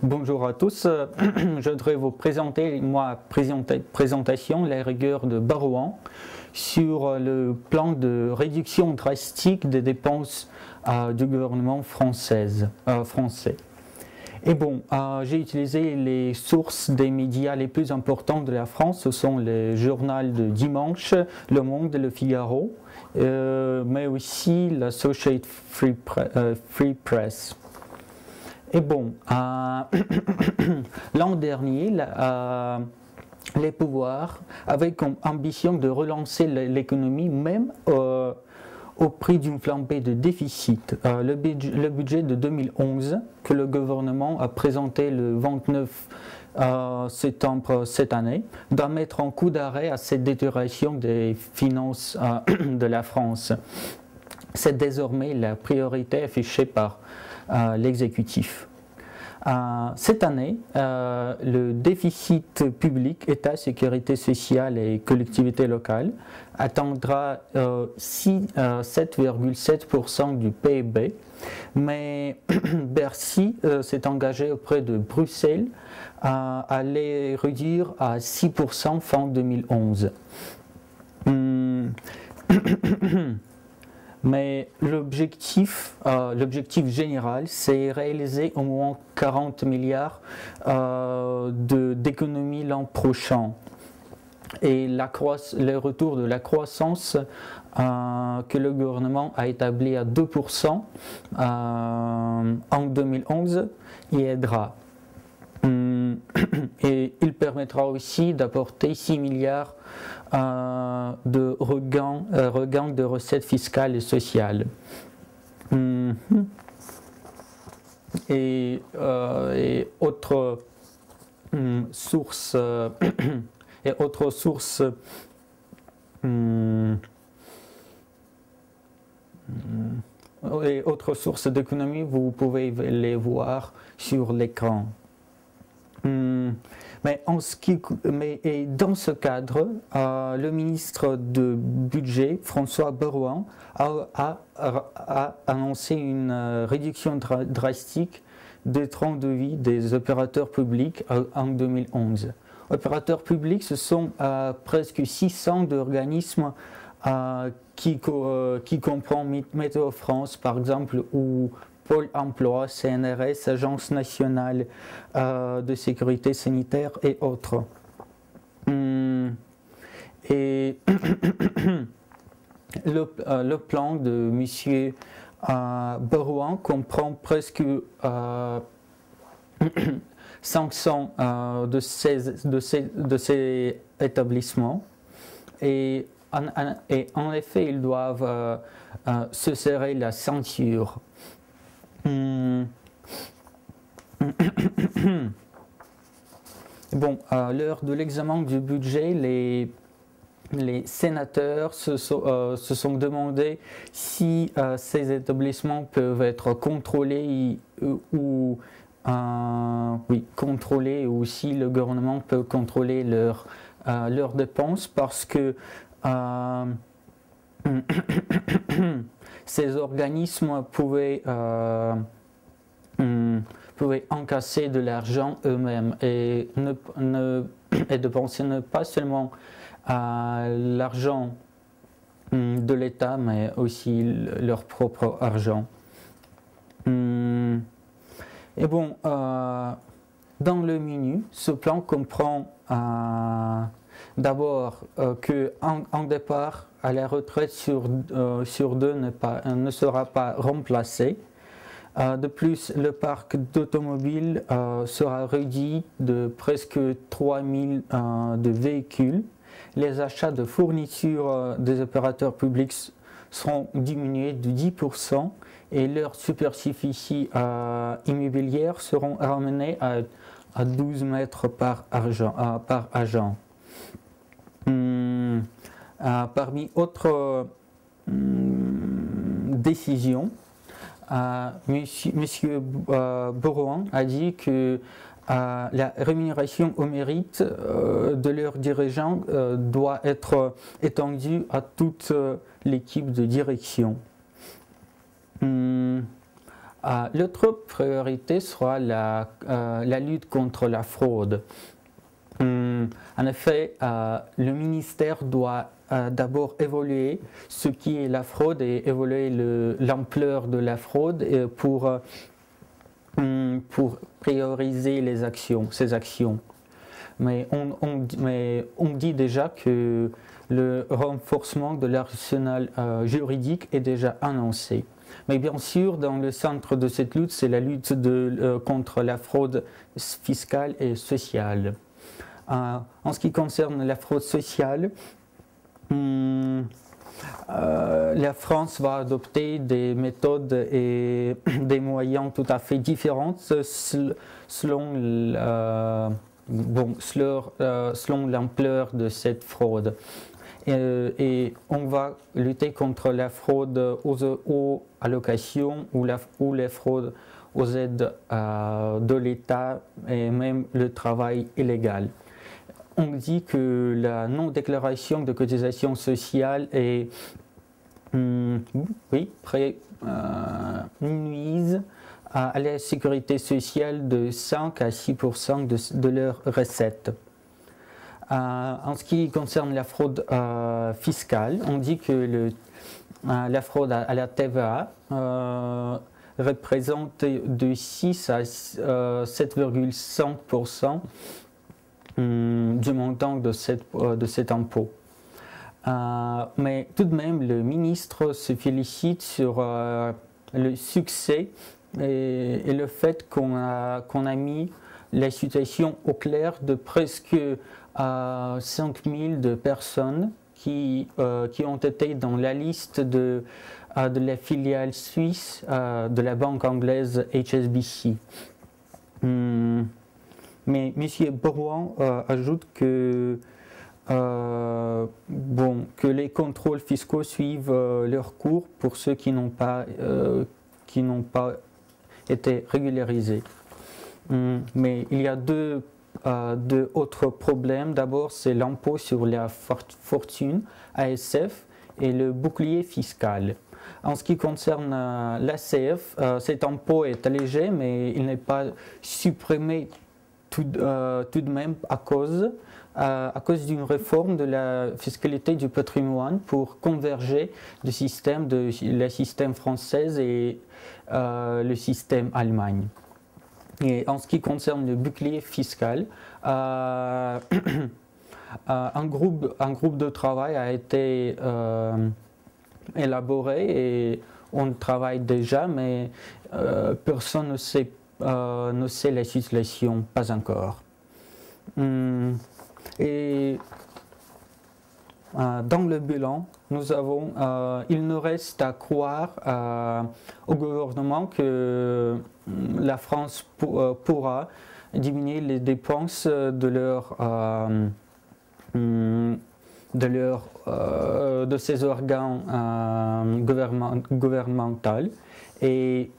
Bonjour à tous, je voudrais vous présenter ma présentation, les rigueurs de Barouin, sur le plan de réduction drastique des dépenses du gouvernement français. Et bon, j'ai utilisé les sources des médias les plus importants de la France, ce sont les journaux de Dimanche, Le Monde et Le Figaro, mais aussi l'Associated Free Press. Et bon, l'an dernier, les pouvoirs avaient comme ambition de relancer l'économie même au prix d'une flambée de déficit. Le budget de 2011 que le gouvernement a présenté le 29 septembre cette année doit mettre un coup d'arrêt à cette détérioration des finances de la France. C'est désormais la priorité affichée par l'exécutif. Cette année, le déficit public, État, Sécurité sociale et collectivités locales atteindra 7,7% du PIB, mais Bercy s'est engagé auprès de Bruxelles à les réduire à 6% fin 2011. Mais l'objectif général, c'est réaliser au moins 40 milliards d'économies l'an prochain. Et le retour de la croissance que le gouvernement a établi à 2% en 2011 y aidera. Et il permettra aussi d'apporter 6 milliards de regains de recettes fiscales et sociales. Et autre source d'économie, vous pouvez les voir sur l'écran. Mais dans ce cadre, le ministre du Budget, François Barouin, a annoncé une réduction drastique des trains de vie des opérateurs publics en 2011. Opérateurs publics, ce sont presque 600 organismes qui comprennent Météo France, par exemple, ou Pôle emploi, CNRS, Agence nationale de sécurité sanitaire et autres. Et le plan de M. Barouin comprend presque 500 de ces établissements. Et en effet, ils doivent se serrer la ceinture. Bon, à l'heure de l'examen du budget, les sénateurs se sont demandé si ces établissements peuvent être contrôlés ou si le gouvernement peut contrôler leurs dépenses, parce que ces organismes pouvaient encasser de l'argent eux-mêmes et dépenser pas seulement l'argent de l'État, mais aussi leur propre argent. Et bon, dans le menu, ce plan comprend d'abord qu'un départ à la retraite sur deux ne sera pas remplacé. De plus, le parc d'automobiles sera réduit de presque 3000 de véhicules. Les achats de fournitures des opérateurs publics seront diminués de 10% et leurs superficies immobilières seront ramenées à 12 mètres par agent. Parmi autres décisions, Monsieur Barouin a dit que la rémunération au mérite de leurs dirigeants doit être étendue à toute l'équipe de direction. L'autre priorité sera la lutte contre la fraude. En effet, le ministère doit d'abord évaluer ce qui est la fraude et évaluer l'ampleur de la fraude pour prioriser ces actions. Mais on dit déjà que le renforcement de l'arsenal juridique est déjà annoncé. Mais bien sûr, dans le centre de cette lutte, c'est la lutte contre la fraude fiscale et sociale. En ce qui concerne la fraude sociale, la France va adopter des méthodes et des moyens tout à fait différents selon l'ampleur de cette fraude. Et on va lutter contre la fraude aux allocations ou les fraudes aux aides de l'État et même le travail illégal. On dit que la non-déclaration de cotisation sociale est, nuise à la sécurité sociale de 5 à 6% de leurs recettes. En ce qui concerne la fraude fiscale, on dit que la fraude à la TVA représente de 6 à 7,5% du montant de cet impôt. Mais tout de même, le ministre se félicite sur le succès et le fait qu'on a mis la situation au clair de presque 5000 de personnes qui ont été dans la liste de la filiale suisse de la banque anglaise HSBC. Mais M. Borouan ajoute que les contrôles fiscaux suivent leur cours pour ceux qui n'ont pas été régularisés. Mais il y a deux autres problèmes. D'abord, c'est l'impôt sur la fortune, ASF, et le bouclier fiscal. En ce qui concerne l'ACF, cet impôt est allégé, mais il n'est pas supprimé tout de même à cause d'une réforme de la fiscalité du patrimoine pour converger le système français et le système allemand. Et en ce qui concerne le bouclier fiscal, un groupe de travail a été élaboré et on travaille déjà, mais personne ne sait la situation, pas encore. Et dans le bilan, il nous reste à croire au gouvernement que la France pourra diminuer les dépenses de ses organes gouvernementaux et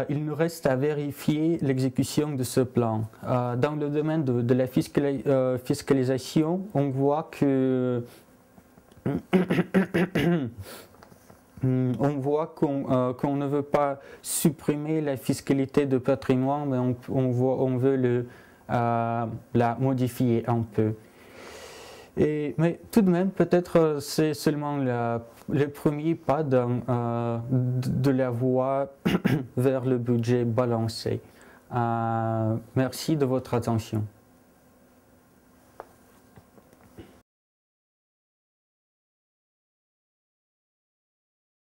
il nous reste à vérifier l'exécution de ce plan. Dans le domaine de la fiscalisation, on voit que qu'on ne veut pas supprimer la fiscalité de patrimoine, mais on veut la modifier un peu. Mais tout de même, peut-être c'est seulement le premier pas de la voie vers le budget balancé. Merci de votre attention.